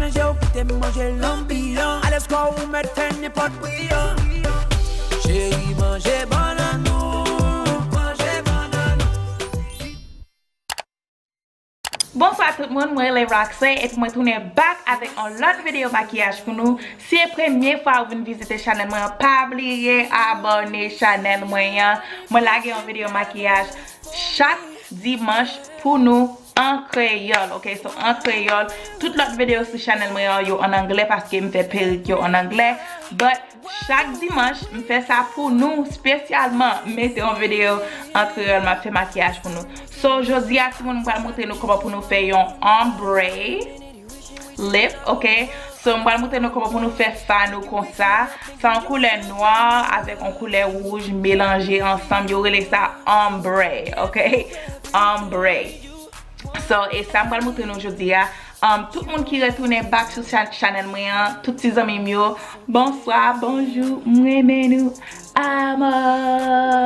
manger ou quitter manger l'ambiance. Allez, score ou mettre fin n'importe brillant. Chérie, manger banane. Bonsoir tout le monde, moi c'est Roxslay et puis moi tourne back avec une autre vidéo maquillage pour nous. Si c'est la première fois que vous visitez la chaîne, pas oublier abonner la chaîne. Moi lage une vidéo maquillage chaque dimanche pour nous en créole, ok? So en créole, toute l'autre vidéo sur la chaîne yo en anglais parce que je fais perruque en anglais. But chaque dimanche, je fais ça pour nous spécialement. Mettez une vidéo en créole, je fais maquillage pour nous. So Jodia, si vous allez montrer nous comment pour nous faire un ombre lip, ok? So je vais montrer nous comment pour nous faire fan comme ça. C'est en couleur noire avec en couleur rouge mélangé ensemble. Vous relève ça ombre, ok? Ombre. So, et ça, je vais montrer nous aujourd'hui. Tout le monde qui retourne back sur la chaîne, tous les amis, bonsoir, bonjour, Mwen, amorrrrrr.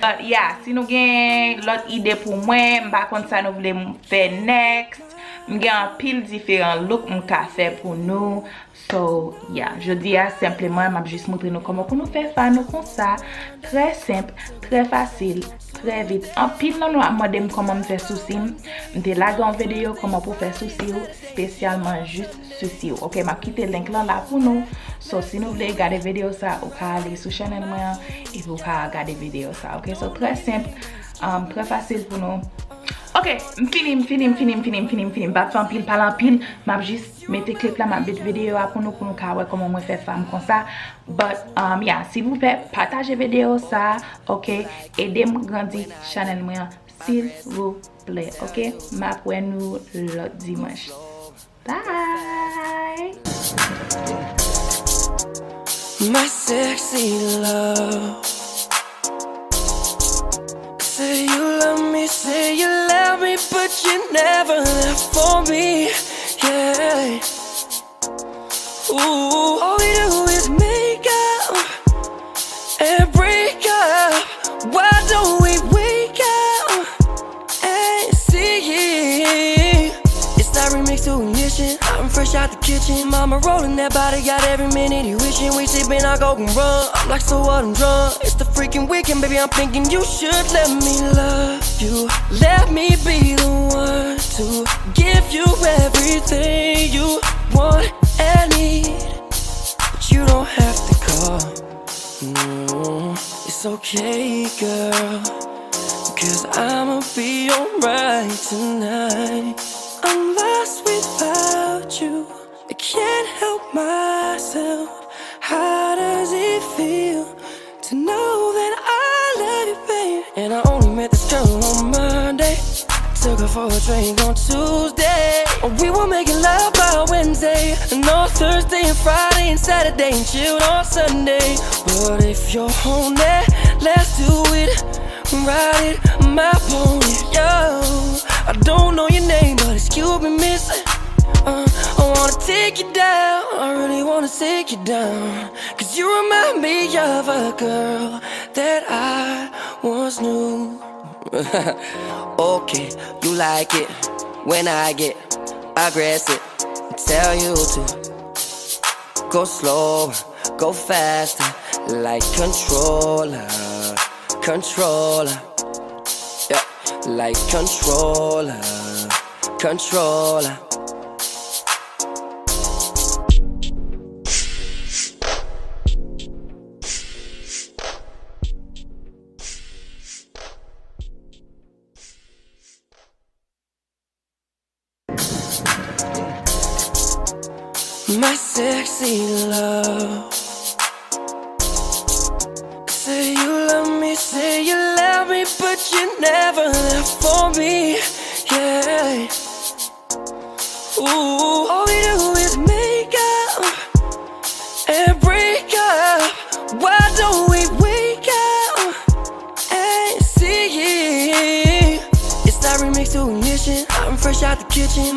But yeah, si nous avons l'autre idée pour moi, je vais ça nous voulons faire next. J'ai un pile différent look que faire pour nous. So yeah, je dis simplement, je vais juste montrer nous comment pour nous faire fan comme ça. Très simple, très facile, très vite. En pile, nous avons comment faire souci. Je vais là dans une vidéo comment pour faire souci, spécialement juste souci. Ok, je vais quitter le link là pour nous. So si nous voulez regarder la vidéo ça, vous pouvez aller sur la chaîne et vous pouvez regarder la vidéo ça. Ok, so très simple, très facile pour nous. Ok, fini. Bat en pile, parle en pile. M'a juste mettre clip là, m'a mettre vidéo pour nous voir comment on fait femme comme ça. But yeah, s'il vous plaît, partagez vidéo ça, ok? Aidez-moi grandir channel moi, s'il vous plaît, ok? M'après nous l'autre dimanche. Bye. My sexy love. Say you love me, but you never left for me, yeah. Ooh, all we do is make up and break up. Why don't we wake up and see? It's that remix to ignition. I'm fresh out the kitchen. Mama rolling that body, got every minute you wishing. We sippin' I go and run. I'm like, so what, I'm drunk. It's the freaking weekend, baby, I'm thinking you should let me love you. Let me be the one to give you everything you want and need. But you don't have to call. No, it's okay, girl, 'cause I'ma be alright tonight. I'm lost without you, I can't help myself. How does it feel to know that I love you, babe? And I only met this girl on Monday, took her for a drink on Tuesday. We were making love by Wednesday, and on Thursday and Friday and Saturday, and chilled on Sunday. But if you're on that, let's do it, ride it, my pony, yo. I don't know your name, but excuse me, miss. I wanna take you down, I really wanna take you down. 'Cause you remind me of a girl that I once knew. Okay, you like it when I get aggressive. Tell you to go slower, go faster, like controller. Yeah, like controller. My sexy love. Say you love me, but you never left for me, yeah. Ooh, all we do is make up and break up. Why don't we wake up and see? It's that remix to ignition. I'm fresh out the kitchen.